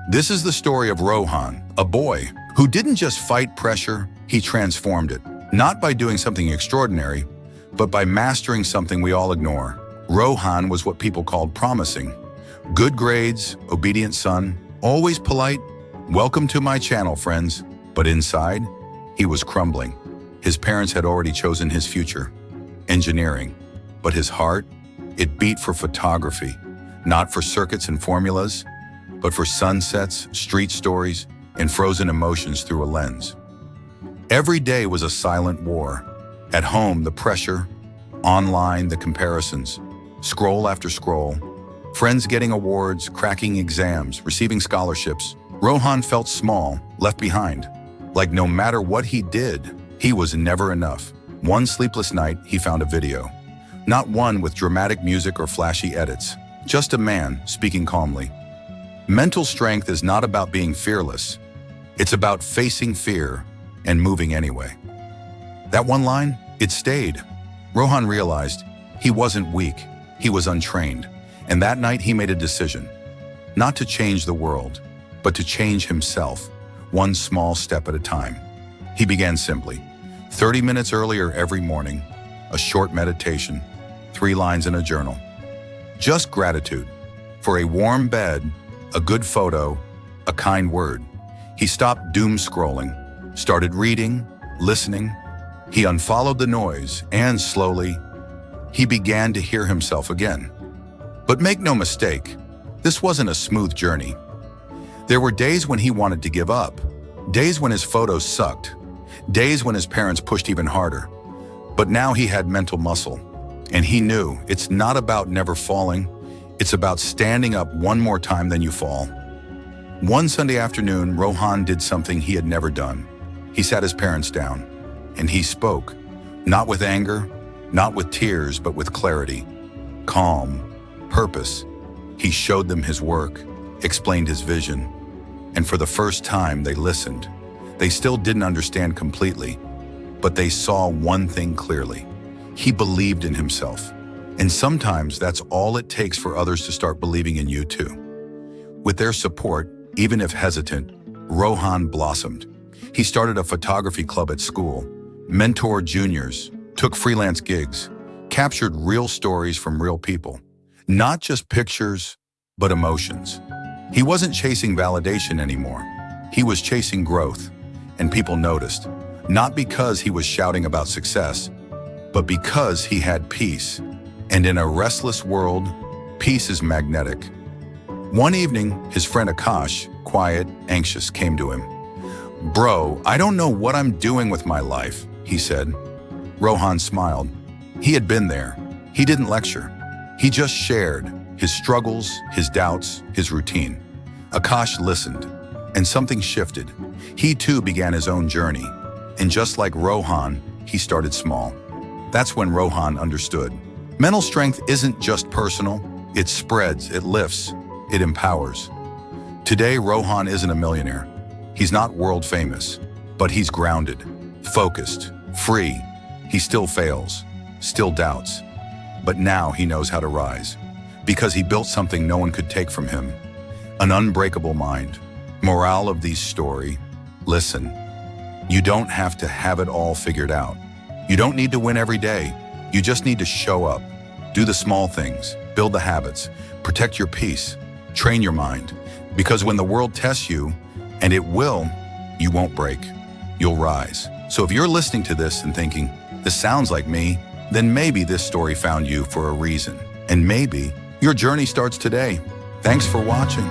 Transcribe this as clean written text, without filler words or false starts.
This is the story of Rohan, a boy who didn't just fight pressure, he transformed it. Not by doing something extraordinary, but by mastering something we all ignore. Rohan was what people called promising. Good grades, obedient son, always polite. Welcome to my channel, friends. But inside, he was crumbling. His parents had already chosen his future, engineering. But his heart, it beat for photography, not for circuits and formulas, but for sunsets, street stories, and frozen emotions through a lens. Every day was a silent war. At home, the pressure. Online, the comparisons. Scroll after scroll. Friends getting awards, cracking exams, receiving scholarships. Rohan felt small, left behind. Like no matter what he did, he was never enough. One sleepless night, he found a video. Not one with dramatic music or flashy edits. Just a man speaking calmly. Mental strength is not about being fearless. It's about facing fear and moving anyway. That one line, it stayed. Rohan realized he wasn't weak, he was untrained. And that night he made a decision. Not to change the world, but to change himself, one small step at a time. He began simply. 30 minutes earlier every morning, a short meditation, 3 lines in a journal. Just gratitude for a warm bed, a good photo, a kind word. He stopped doom scrolling, started reading, listening. He unfollowed the noise, and slowly, he began to hear himself again. But make no mistake, this wasn't a smooth journey. There were days when he wanted to give up, days when his photos sucked, days when his parents pushed even harder. But now he had mental muscle, and he knew it's not about never falling, it's about standing up one more time than you fall. One Sunday afternoon, Rohan did something he had never done. He sat his parents down, and he spoke, not with anger, not with tears, but with clarity, calm, purpose. He showed them his work, explained his vision, and for the first time they listened. They still didn't understand completely, but they saw one thing clearly. He believed in himself. And sometimes that's all it takes for others to start believing in you too. With their support, even if hesitant, Rohan blossomed. He started a photography club at school, mentored juniors, took freelance gigs, captured real stories from real people. Not just pictures, but emotions. He wasn't chasing validation anymore. He was chasing growth, and people noticed, not because he was shouting about success, but because he had peace. And in a restless world, peace is magnetic. One evening, his friend Akash, quiet, anxious, came to him. "Bro, I don't know what I'm doing with my life," he said. Rohan smiled. He had been there. He didn't lecture. He just shared his struggles, his doubts, his routine. Akash listened, and something shifted. He too began his own journey. And just like Rohan, he started small. That's when Rohan understood. Mental strength isn't just personal. It spreads, it lifts, it empowers. Today, Rohan isn't a millionaire. He's not world famous, but he's grounded, focused, free. He still fails, still doubts. But now he knows how to rise, because he built something no one could take from him. An unbreakable mind. Morale of this story, listen. You don't have to have it all figured out. You don't need to win every day. You just need to show up. Do the small things, build the habits, protect your peace, train your mind. Because when the world tests you, and it will, you won't break. You'll rise. So if you're listening to this and thinking, this sounds like me, then maybe this story found you for a reason. And maybe your journey starts today. Thanks for watching.